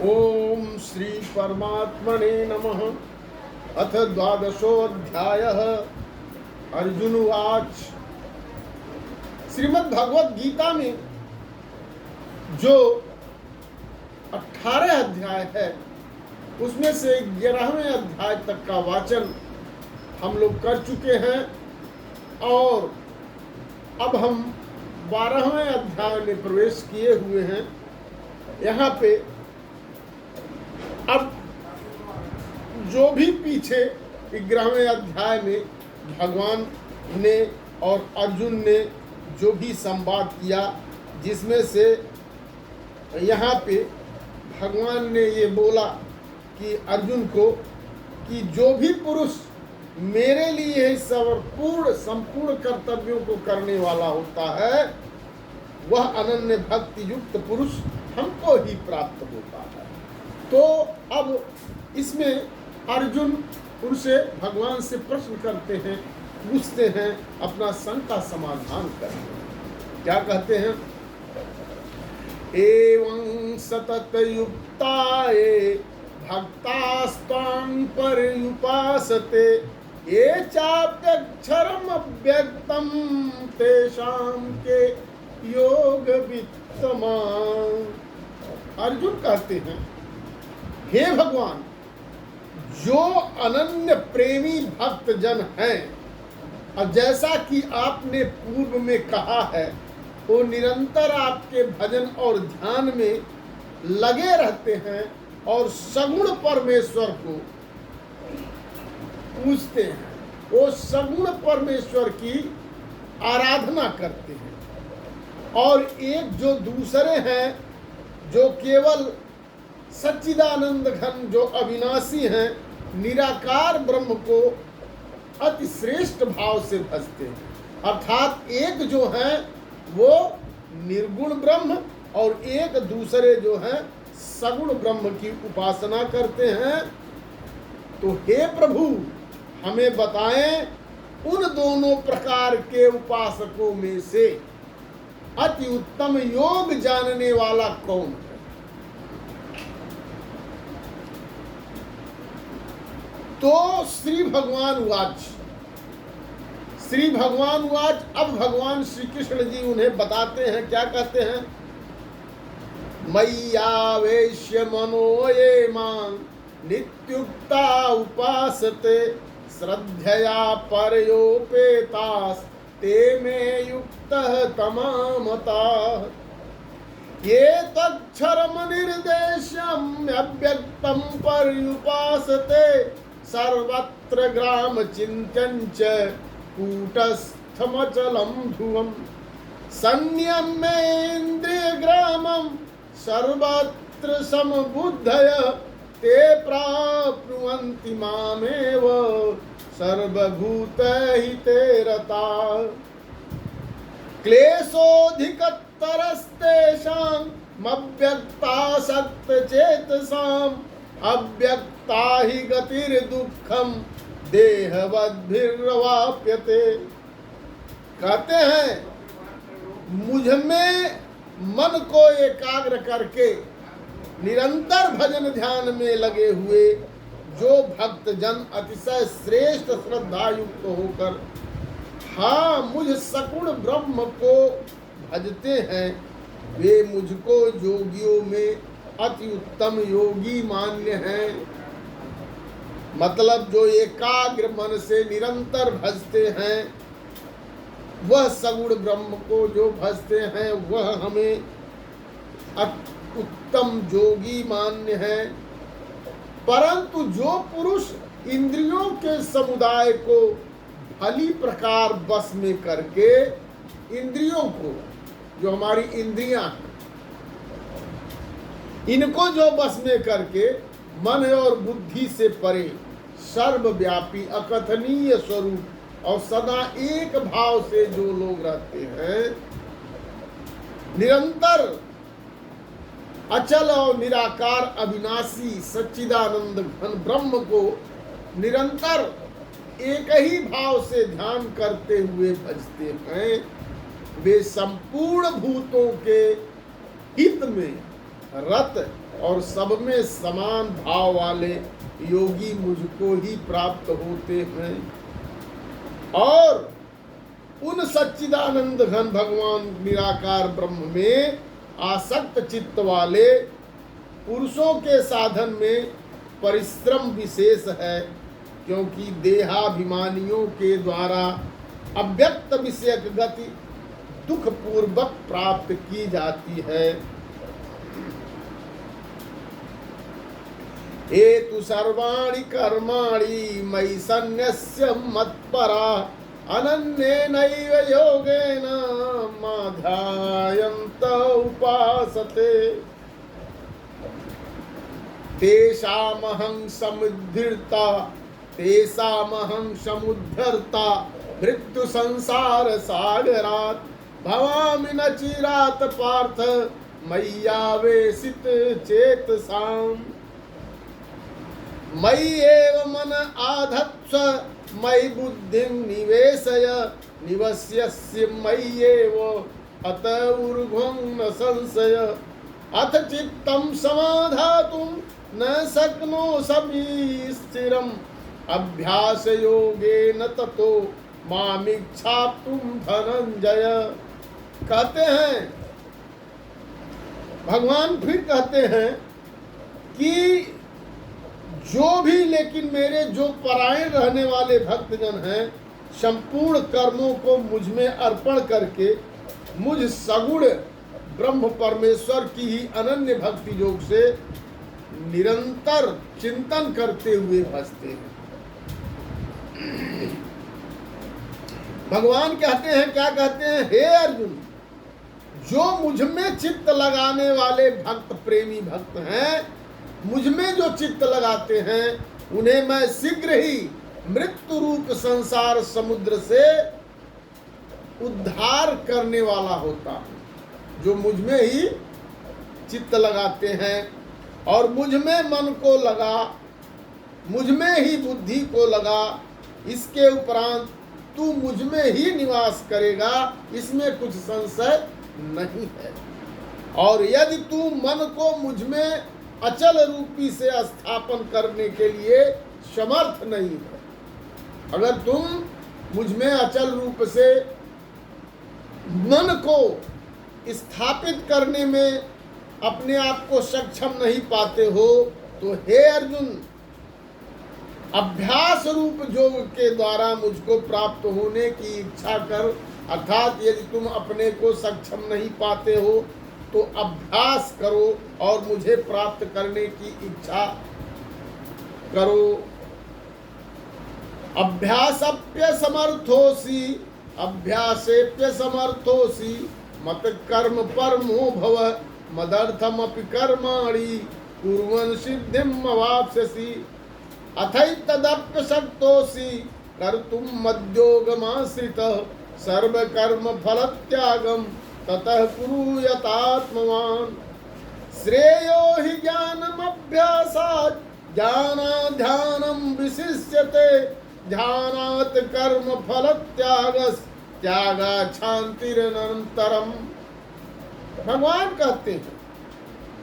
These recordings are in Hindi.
ओम श्री परमात्मने नमः। अथ द्वादशोऽध्यायः। अर्जुन उवाच। श्रीमद् भगवत गीता में जो 18 अध्याय है उसमें से 11वें अध्याय तक का वाचन हम लोग कर चुके हैं और अब हम 12वें अध्याय में प्रवेश किए हुए हैं। यहाँ पे अब जो भी पीछे 11वें अध्याय में भगवान ने और अर्जुन ने जो भी संवाद किया, जिसमें से यहाँ पे भगवान ने ये बोला कि अर्जुन को कि जो भी पुरुष मेरे लिए संपूर्ण कर्तव्यों को करने वाला होता है वह अनन्य भक्ति युक्त पुरुष हमको ही प्राप्त होता है। तो अब इसमें अर्जुन उनसे भगवान से प्रश्न करते हैं, पूछते हैं, अपना शंका समाधान करते हैं। क्या कहते हैं? एवं सतत युक्ताये भक्तास्त्वां पर्युपासते ये चाप्यक्षरम अव्यक्तम तेषां के योग वित्तमा। अर्जुन कहते हैं, हे भगवान, जो अनन्य प्रेमी भक्त जन हैं और जैसा कि आपने पूर्व में कहा है वो निरंतर आपके भजन और ध्यान में लगे रहते हैं और सगुण परमेश्वर को पूजते हैं, वो सगुण परमेश्वर की आराधना करते हैं। और एक जो दूसरे हैं जो केवल सच्चिदानंद घन जो अविनाशी हैं, निराकार ब्रह्म को अति श्रेष्ठ भाव से भजते हैं। अर्थात एक जो है वो निर्गुण ब्रह्म और एक दूसरे जो है सगुण ब्रह्म की उपासना करते हैं। तो हे प्रभु, हमें बताएं उन दोनों प्रकार के उपासकों में से अति उत्तम योग जानने वाला कौन है? तो श्री भगवान उवाच। अब भगवान श्री कृष्ण जी उन्हें बताते हैं, क्या कहते हैं? मय्यावेश्य मनो ये मां नित्युक्ता उपासते श्रद्धया परयोपेतास ते मे युक्तः तमामताः ये तक्षरम निर्देशम अव्यक्तम पर्युपासते सर्वत्र ग्राम चिंत्यञ्च कूटस्थमचलम ध्रुवम् संयम्येन्द्रिय ग्रामम सर्वत्र समबुद्धयः ते प्राप्नुवन्ति मामेव सर्वभूतहिते रताः क्लेशोऽधिकतरस्तेषां मव्यक्तासक्तचेतसाम् अव्यक्ता ही गतिर्दुःखम देहवद्भिर्वाप्यते। कहते हैं, मुझ में मन को एकाग्र करके निरंतर भजन ध्यान में लगे हुए जो भक्त जन अतिशय श्रेष्ठ श्रद्धा युक्त होकर हाँ मुझ सगुण ब्रह्म को भजते हैं, वे मुझको योगियों में अति उत्तम योगी मान्य हैं। मतलब जो एकाग्र मन से निरंतर भजते हैं, वह सगुण ब्रह्म को जो भजते हैं वह हमें उत्तम योगी मान्य है। परंतु जो पुरुष इंद्रियों के समुदाय को भली प्रकार बस में करके इंद्रियों को, जो हमारी इंद्रियां हैं, इनको जो बस में करके मन और बुद्धि से परे सर्वव्यापी अकथनीय स्वरूप और सदा एक भाव से जो लोग रहते हैं, निरंतर अचल और निराकार अविनाशी सच्चिदानंद घन ब्रह्म को निरंतर एक ही भाव से ध्यान करते हुए भजते हैं, वे संपूर्ण भूतों के हित में रत और सब में समान भाव वाले योगी मुझको ही प्राप्त होते हैं। और उन सच्चिदानंद घन भगवान निराकार ब्रह्म में आसक्त चित्त वाले पुरुषों के साधन में परिश्रम विशेष है, क्योंकि देहाभिमानियों के द्वारा अव्यक्त विषयक गति दुख पूर्वक प्राप्त की जाती है। एतु सर्वाणि कर्माणि मयि सन्न्यस्य मत्परा अनन्येनैव योगेन माध्यायन्त उपासते। तेषामहं समुद्धृता तेषामहं समुद्धर्ता मृत्यु संसार सागरात् भवामि न चिरात् पार्थ मय्यावेशित चेतसाम्। मयि एव मन आधत्स्व मयि बुद्धिं निवेशय निवस्यसि मय्येव अत ऊर्ध्वं न संशय। अथ चित्तं समाधातुं न शक्नोषि स्थिरम् अभ्यास योगेन ततो मामिच्छाप्तुं धनंजय। कहते हैं, भगवान फिर कहते हैं कि जो भी, लेकिन मेरे जो परायण रहने वाले भक्तजन हैं, संपूर्ण कर्मों को मुझ में अर्पण करके मुझ सगुण ब्रह्म परमेश्वर की ही अनन्य भक्ति योग से निरंतर चिंतन करते हुए भजते हैं। भगवान कहते हैं, क्या कहते हैं, हे अर्जुन, जो मुझ में चित्त लगाने वाले भक्त प्रेमी भक्त हैं, मुझ में जो चित्त लगाते हैं, उन्हें मैं शीघ्र ही मृत्यु रूप संसार समुद्र से उद्धार करने वाला होता हूं। जो मुझ में ही चित्त लगाते हैं और मुझ में मन को लगा, मुझ में ही बुद्धि को लगा, इसके उपरांत तू मुझ में ही निवास करेगा, इसमें कुछ संशय नहीं है। और यदि तू मन को मुझ में अचल रूपी से स्थापन करने के लिए समर्थ नहीं है, अगर तुम मुझ में अचल रूप से मन को स्थापित करने में अपने आप को सक्षम नहीं पाते हो, तो हे अर्जुन, अभ्यास रूप योग के द्वारा मुझको प्राप्त होने की इच्छा कर। अर्थात यदि तुम अपने को सक्षम नहीं पाते हो तो अभ्यास करो और मुझे प्राप्त करने की इच्छा करो। अभ्यासप्य समर्थोसी अभ्यासेप्य समर्थोसी मत कर्म परमो भव मदर्थमपि कर्माणि कुर्वन् सिद्धिम् अवाप्स्यसि। अथैतदप्य शक्तोऽसि कर्तुं मद्योगमाश्रितः सर्वकर्म फलत्यागं ततः कुरु यतात्मवान्। श्रेयो हि ज्ञानमभ्यासात् ज्ञानाध्यानं विशिष्यते ध्यानात् कर्म फलत्यागस् त्यागात् शान्तिरनन्तरम्। भगवान कहते हैं,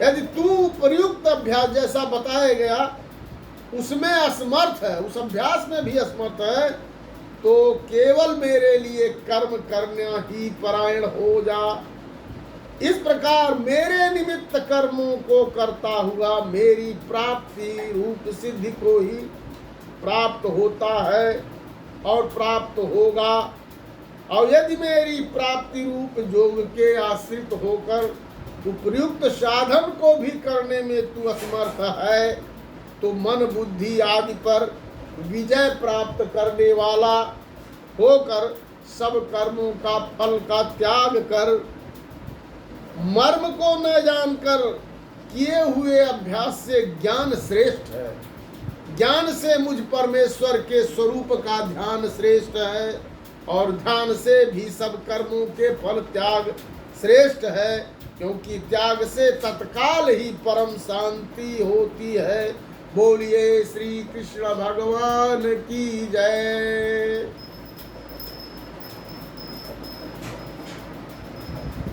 यदि तू प्रयुक्त अभ्यास जैसा बताया गया उसमें असमर्थ है, उस अभ्यास में भी असमर्थ है, तो केवल मेरे लिए कर्म करना ही परायण हो जा। इस प्रकार मेरे निमित्त कर्मों को करता हुआ मेरी प्राप्ति रूप सिद्धि को ही प्राप्त होता है और प्राप्त होगा। और यदि मेरी प्राप्ति रूप योग के आश्रित होकर उपयुक्त साधन को भी करने में तू असमर्थ है, तो मन बुद्धि आदि पर विजय प्राप्त करने वाला होकर सब कर्मों का फल का त्याग कर मर्म को न जानकर किए हुए अभ्यास से ज्ञान श्रेष्ठ है। ज्ञान से मुझ परमेश्वर के स्वरूप का ध्यान श्रेष्ठ है और ध्यान से भी सब कर्मों के फल त्याग श्रेष्ठ है, क्योंकि त्याग से तत्काल ही परम शांति होती है। बोलिए श्री कृष्ण भगवान की जय।